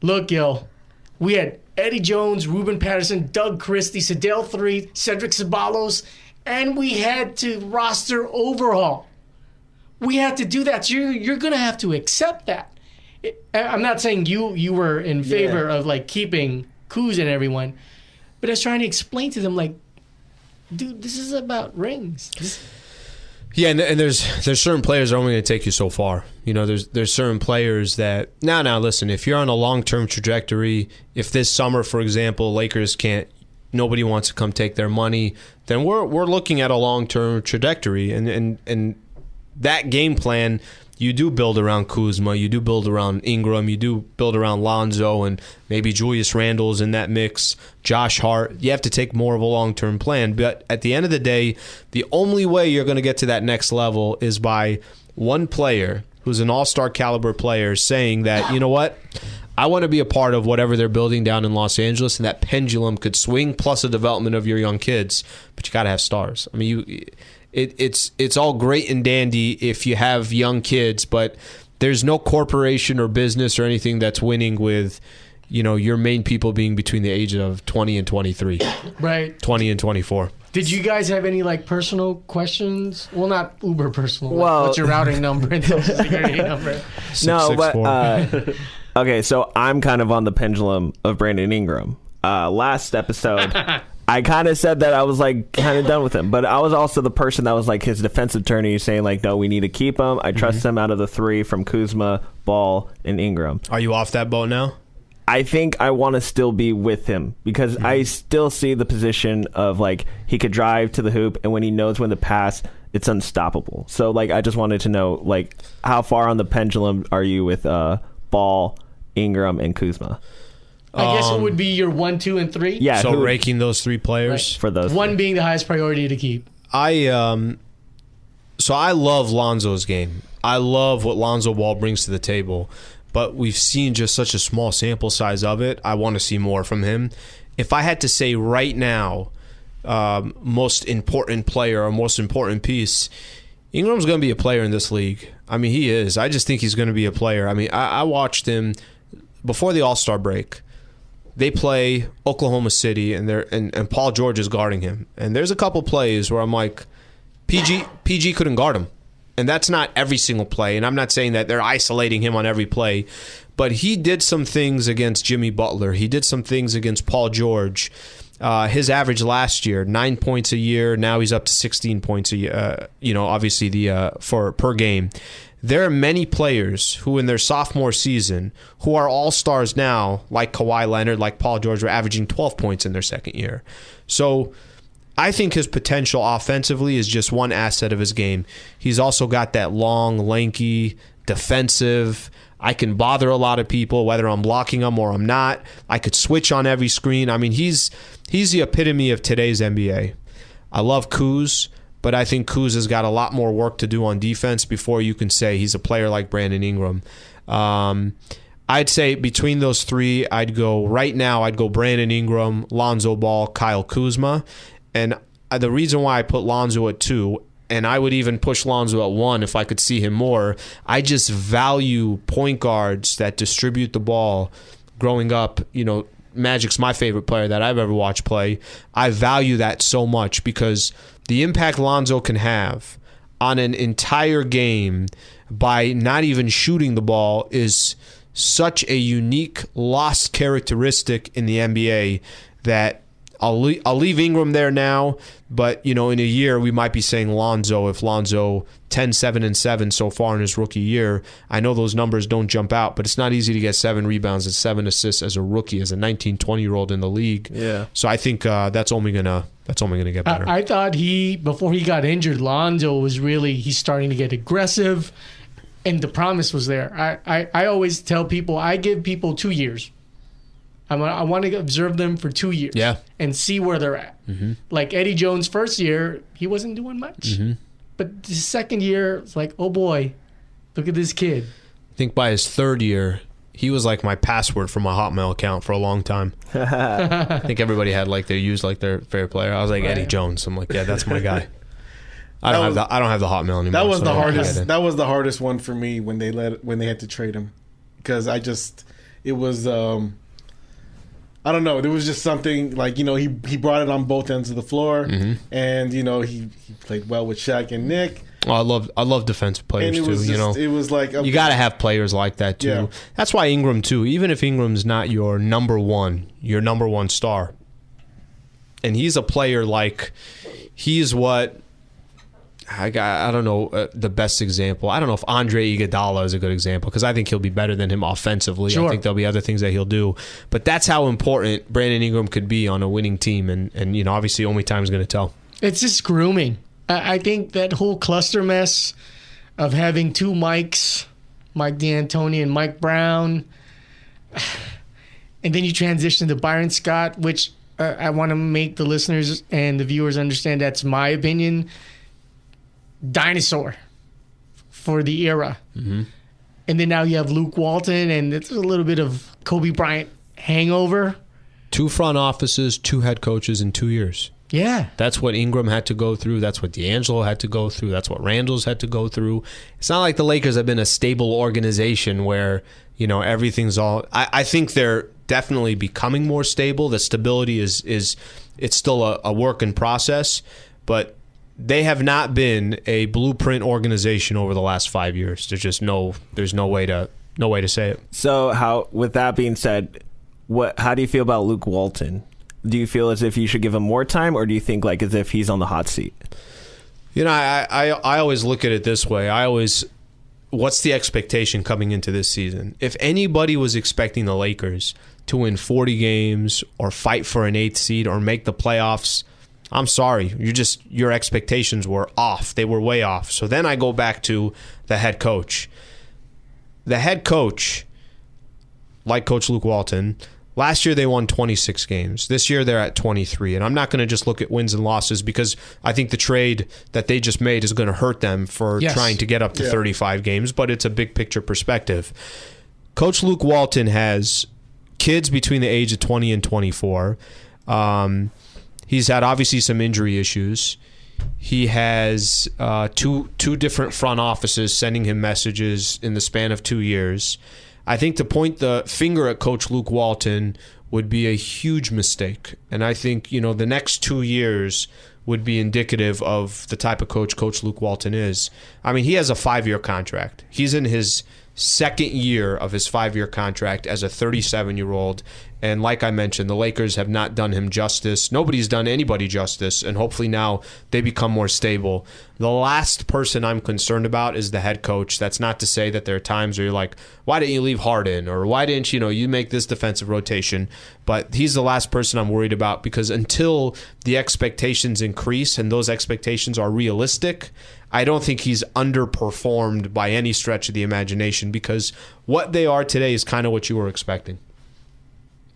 Look, yo, we had Eddie Jones, Ruben Patterson, Doug Christie, Sadell Three, Cedric Ceballos, and we had to roster overhaul. We had to do that. So you're going to have to accept that. I'm not saying you were in favor of like keeping Kuz and everyone, but I was trying to explain to them, like, dude, this is about rings. Yeah, and there's certain players that are only going to take you so far. You know, there's certain players that now listen, if you're on a long-term trajectory, if this summer, for example, Lakers nobody wants to come take their money, then we're looking at a long-term trajectory, and that game plan, you do build around Kuzma, you do build around Ingram, you do build around Lonzo, and maybe Julius Randle's in that mix, Josh Hart. You have to take more of a long-term plan. But at the end of the day, the only way you're going to get to that next level is by one player who's an all-star caliber player saying that, you know what, I want to be a part of whatever they're building down in Los Angeles, and that pendulum could swing, plus the development of your young kids. But you got to have stars. I mean, It's all great and dandy if you have young kids, but there's no corporation or business or anything that's winning with, you know, your main people being between the age of 20 and 23. Right. 20 and 24. Did you guys have any like personal questions? Well, not uber personal. Well, what's your routing number and social security number? No, but okay, so I'm kind of on the pendulum of Brandon Ingram. Last episode, I kind of said that I was like kind of done with him, but I was also the person that was like his defensive attorney saying like, no, we need to keep him. I trust him out of the three from Kuzma, Ball, and Ingram. Are you off that boat now? I think I want to still be with him because I still see the position of like he could drive to the hoop, and when he knows when to pass, it's unstoppable. So like I just wanted to know like how far on the pendulum are you with Ball, Ingram, and Kuzma? I guess it would be your 1, 2, and 3. Yeah. So ranking those three players Right. For those one three. being the highest priority to keep. I love Lonzo's game. I love what Lonzo Ball brings to the table, but we've seen just such a small sample size of it. I want to see more from him. If I had to say right now, most important player or most important piece, Ingram's going to be a player in this league. I mean, he is. I just think he's going to be a player. I mean, I watched him before the All-Star break. They play Oklahoma City, and Paul George is guarding him. And there's a couple plays where I'm like, PG couldn't guard him. And that's not every single play. And I'm not saying that they're isolating him on every play. But he did some things against Jimmy Butler. He did some things against Paul George. His average last year, 9 points a year. Now he's up to 16 points a year, obviously for per game. There are many players who in their sophomore season who are all-stars now, like Kawhi Leonard, like Paul George, were averaging 12 points in their second year. So I think his potential offensively is just one asset of his game. He's also got that long, lanky, defensive, I can bother a lot of people, whether I'm blocking them or I'm not. I could switch on every screen. I mean, he's the epitome of today's NBA. I love Kuz, but I think Kuz has got a lot more work to do on defense before you can say he's a player like Brandon Ingram. I'd say between those three, I'd go Brandon Ingram, Lonzo Ball, Kyle Kuzma. And the reason why I put Lonzo at 2, and I would even push Lonzo at 1 if I could see him more, I just value point guards that distribute the ball. Growing up, Magic's my favorite player that I've ever watched play. I value that so much because the impact Lonzo can have on an entire game by not even shooting the ball is such a unique lost characteristic in the NBA that I'll leave Ingram there now, but in a year we might be saying Lonzo. If Lonzo 10, 7, and 7 so far in his rookie year, I know those numbers don't jump out, but it's not easy to get 7 rebounds and 7 assists as a rookie, as a 19, 20-year-old in the league. Yeah. So I think that's only gonna get better. I thought before he got injured, Lonzo was he's starting to get aggressive, and the promise was there. I always tell people, I give people 2 years. I want to observe them for 2 years and see where they're at. Mm-hmm. Like Eddie Jones' first year, he wasn't doing much. Mm-hmm. But the second year, it's like, oh boy, look at this kid. I think by his third year, he was like my password for my Hotmail account for a long time. I think everybody had their favorite player. I was like, Eddie Jones. I'm like, yeah, that's my guy. I don't have the Hotmail anymore. That was the hardest. That was the hardest one for me when they had to trade him, because it was. I don't know. There was just something he brought it on both ends of the floor, mm-hmm. and he played well with Shaq and Nick. Oh, I love defensive players too. It was like you got to have players like that too. Yeah. That's why Ingram too. Even if Ingram's not your number one star, and he's a player he's what. I don't know the best example. I don't know if Andre Iguodala is a good example, because I think he'll be better than him offensively. Sure. I think there'll be other things that he'll do. But that's how important Brandon Ingram could be on a winning team. And obviously only time's going to tell. It's just grooming. I think that whole cluster mess of having 2 Mikes, Mike D'Antoni and Mike Brown, and then you transition to Byron Scott, which I want to make the listeners and the viewers understand that's my opinion. Dinosaur for the era. Mm-hmm. And then now you have Luke Walton, and it's a little bit of Kobe Bryant hangover. 2 front offices, 2 head coaches in 2 years. Yeah. That's what Ingram had to go through. That's what D'Angelo had to go through. That's what Randall's had to go through. It's not like the Lakers have been a stable organization where, everything's all... I think they're definitely becoming more stable. The stability is it's still a work in process, but they have not been a blueprint organization over the last 5 years. There's no way to say it. So with that being said, how do you feel about Luke Walton? Do you feel as if you should give him more time, or do you think as if he's on the hot seat? I always look at it this way. What's the expectation coming into this season? If anybody was expecting the Lakers to win 40 games or fight for an 8th seed or make the playoffs, I'm sorry. Your expectations were off. They were way off. So then I go back to the head coach. The head coach, like Coach Luke Walton, last year they won 26 games. This year they're at 23. And I'm not going to just look at wins and losses, because I think the trade that they just made is going to hurt them for trying to get up to 35 games, but it's a big picture perspective. Coach Luke Walton has kids between the age of 20 and 24. He's had obviously some injury issues. He has two different front offices sending him messages in the span of 2 years. I think to point the finger at Coach Luke Walton would be a huge mistake. And I think, the next 2 years would be indicative of the type of Coach Luke Walton is. I mean, he has a 5-year contract. He's in his second year of his 5-year contract as a 37-year-old. And like I mentioned, the Lakers have not done him justice. Nobody's done anybody justice. And hopefully now they become more stable. The last person I'm concerned about is the head coach. That's not to say that there are times where you're like, why didn't you leave Harden? Or why didn't you make this defensive rotation? But he's the last person I'm worried about, because until the expectations increase and those expectations are realistic, I don't think he's underperformed by any stretch of the imagination, because what they are today is kind of what you were expecting.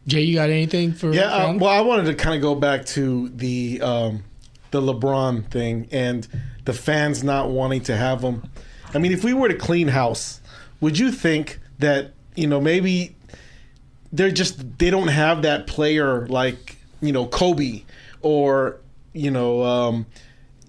Jay, you got anything for? Yeah, well, I wanted to kind of go back to the LeBron thing and the fans not wanting to have him. I mean, if we were to clean house, would you think that maybe they don't have that player like Kobe or in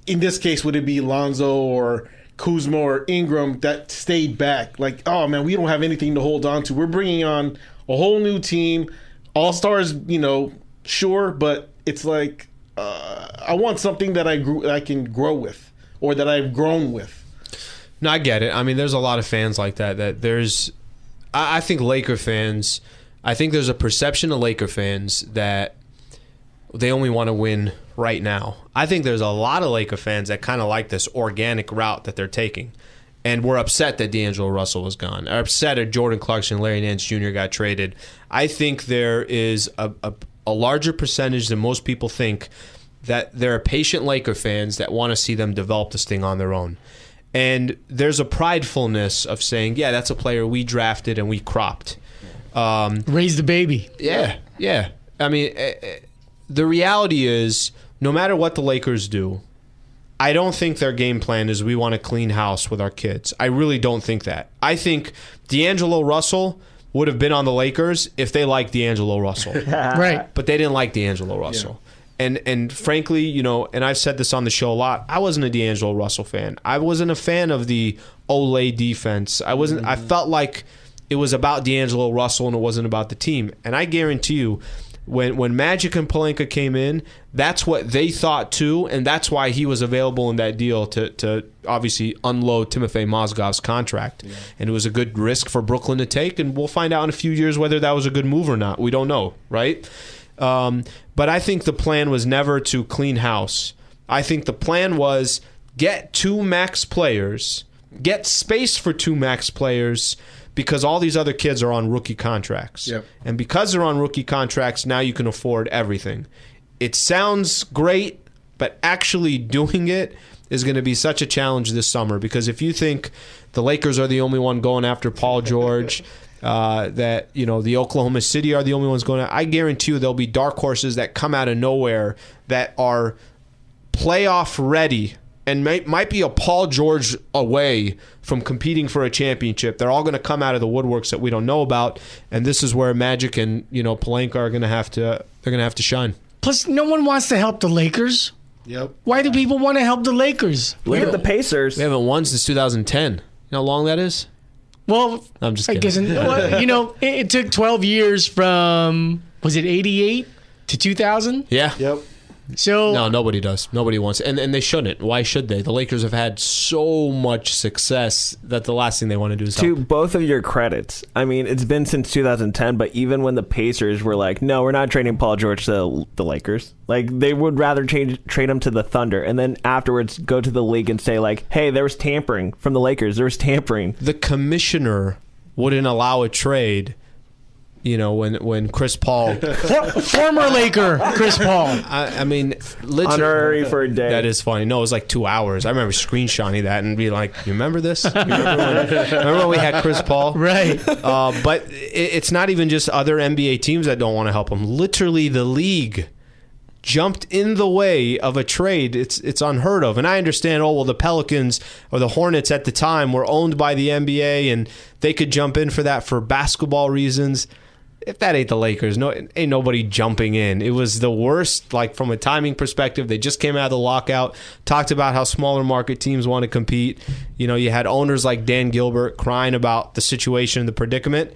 this case, would it be Lonzo or Kuzma or Ingram that stayed back? Like, oh man, we don't have anything to hold on to. We're bringing on a whole new team, all-stars, sure, but it's like I want something that I can grow with, or that I've grown with. No, I get it. I mean, there's a lot of fans like that. I think Laker fans. I think there's a perception of Laker fans that they only want to win right now. I think there's a lot of Laker fans that kind of like this organic route that they're taking. And we're upset that D'Angelo Russell was gone. Are upset that Jordan Clarkson and Larry Nance Jr. got traded. I think there is a larger percentage than most people think that there are patient Laker fans that want to see them develop this thing on their own. And there's a pridefulness of saying, yeah, that's a player we drafted and we cropped. Raised the baby. Yeah. I mean, the reality is, no matter what the Lakers do, I don't think their game plan is we want to clean house with our kids. I really don't think that. I think D'Angelo Russell would have been on the Lakers if they liked D'Angelo Russell. Right. But they didn't like D'Angelo Russell. Yeah. And frankly, and I've said this on the show a lot, I wasn't a D'Angelo Russell fan. I wasn't a fan of the Olay defense. I felt like it was about D'Angelo Russell and it wasn't about the team. And I guarantee you, when Magic and Pelinka came in, that's what they thought too, and that's why he was available in that deal to obviously unload Timofey Mozgov's contract. Yeah. And it was a good risk for Brooklyn to take, and we'll find out in a few years whether that was a good move or not. We don't know, right? But I think the plan was never to clean house. I think the plan was get 2 max players, get space for 2 max players, because all these other kids are on rookie contracts. Yep. And because they're on rookie contracts, now you can afford everything. It sounds great, but actually doing it is going to be such a challenge this summer, because if you think the Lakers are the only one going after Paul George, that the Oklahoma City are the only ones going. I guarantee you there'll be dark horses that come out of nowhere that are playoff ready and might be a Paul George away from competing for a championship. They're all going to come out of the woodworks that we don't know about, and this is where Magic and Pelinka are going to have to shine. Plus, no one wants to help the Lakers. Yep. Why do people want to help the Lakers? Look at the Pacers. We haven't won since 2010. You know how long that is? Well, I'm just kidding. I guess it took 12 years from, was it 88 to 2000? Yeah. Yep. So no, nobody does. Nobody wants it. And they shouldn't. Why should they? The Lakers have had so much success that the last thing they want to do is help. To both of your credits, I mean, it's been since 2010, but even when the Pacers were like, no, we're not trading Paul George to the Lakers, like they would rather trade him to the Thunder, and then afterwards go to the league and say like, hey, there was tampering from the Lakers. There was tampering. The commissioner wouldn't allow a trade. When Chris Paul... Former Laker Chris Paul. I mean... Honorary for a day. That is funny. No, it was like 2 hours. I remember screenshotting that and be like, you remember this? Remember when we had Chris Paul? Right. But it's not even just other NBA teams that don't want to help him. Literally, the league jumped in the way of a trade. It's unheard of. And I understand, the Pelicans or the Hornets at the time were owned by the NBA and they could jump in for that for basketball reasons. If that ain't the Lakers, ain't nobody jumping in. It was the worst, like from a timing perspective. They just came out of the lockout, talked about how smaller market teams want to compete. You had owners like Dan Gilbert crying about the situation, the predicament.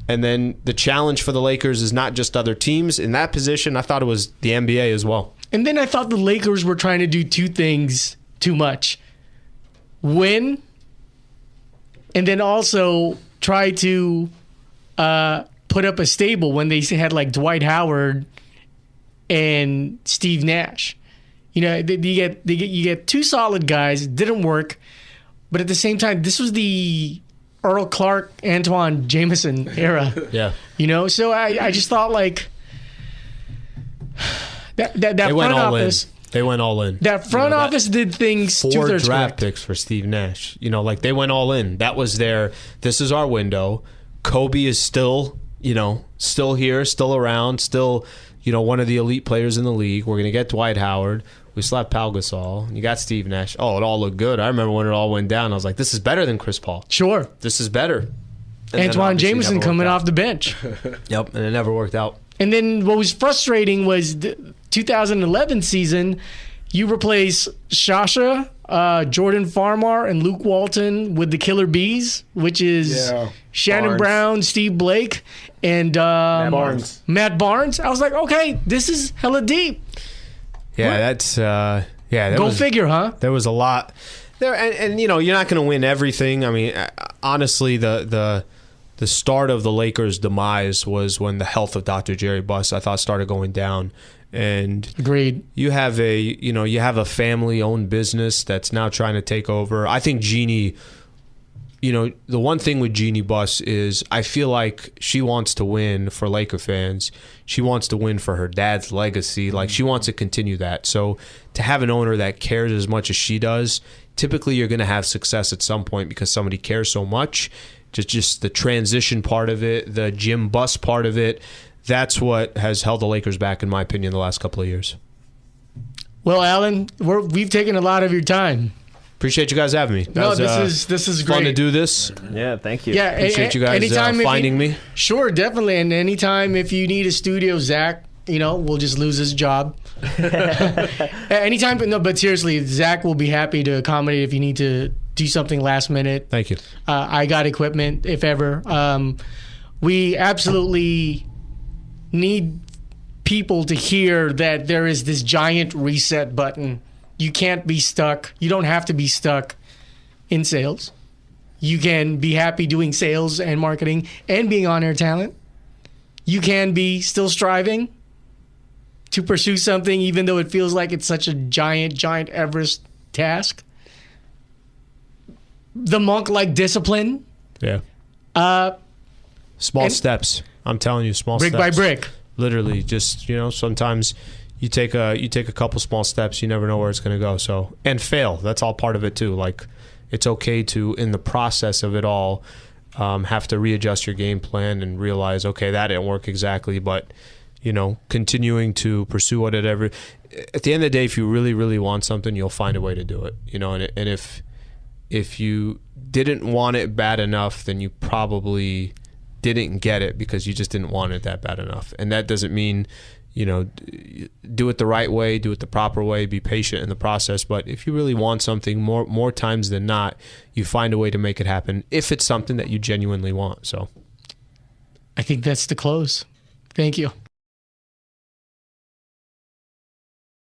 And then the challenge for the Lakers is not just other teams. In that position, I thought it was the NBA as well. And then I thought the Lakers were trying to do 2 things too much. Win, and then also try to put up a stable when they had like Dwight Howard and Steve Nash. You get 2 solid guys. It didn't work. But at the same time, this was the Earl Clark, Antoine Jameson era. Yeah. So I just thought like that they front office. They went all in. That front office did things 4 draft picks for Steve Nash. They went all in. That was this is our window. Kobe is still here, still around, still, one of the elite players in the league. We're going to get Dwight Howard. We still have Pau Gasol. You got Steve Nash. Oh, it all looked good. I remember when it all went down. I was like, this is better than Chris Paul. Sure. This is better. And Antoine Jameson coming off the bench. Yep, and it never worked out. And then what was frustrating was the 2011 season, You replace Shasha, Jordan Farmar, and Luke Walton with the Killer Bees, which is Shannon Barnes. Brown, Steve Blake, and Matt Barnes. I was like, okay, this is hella deep. Yeah, that's Go figure, huh? There was a lot there, and you know, you're not going to win everything. I mean, honestly, the start of the Lakers' demise was when the health of Dr. Jeanie Buss, I thought, started going down. And agreed. You have a family-owned business that's now trying to take over. I think Jeanie, the one thing with Jeanie Buss is I feel like she wants to win for Laker fans. She wants to win for her dad's legacy. Like, she wants to continue that. So to have an owner that cares as much as she does, typically you're going to have success at some point because somebody cares so much. Just the transition part of it, the Jim Buss part of it, that's what has held the Lakers back, in my opinion, the last couple of years. Well, Allen, we've taken a lot of your time. Appreciate you guys having me. This is great. Fun to do this. Yeah, thank you. Yeah, appreciate you guys finding me. Sure, definitely. And anytime if you need a studio, Zach, we'll just lose his job. Anytime, but seriously, Zach will be happy to accommodate if you need to do something last minute. Thank you. I got equipment if ever. We absolutely need people to hear that there is this giant reset button. You can't be stuck. You don't have to be stuck in sales. You can be happy doing sales and marketing and being on-air talent. You can be still striving to pursue something even though it feels like it's such a giant Everest task. The monk-like discipline. Yeah. Small steps. I'm telling you, small brick steps. Brick by brick. Literally, just sometimes you take a couple small steps. You never know where it's going to go. So, and fail. That's all part of it too. Like, it's okay to, in the process of it all, have to readjust your game plan and realize, okay, that didn't work exactly, but continuing to pursue whatever. At the end of the day, if you really, really want something, you'll find a way to do it. And if you didn't want it bad enough, then you probably didn't get it because you just didn't want it that bad enough. And that doesn't mean, do it the right way, do it the proper way, be patient in the process. But if you really want something, more times than not, you find a way to make it happen if it's something that you genuinely want. So I think that's the close. Thank you.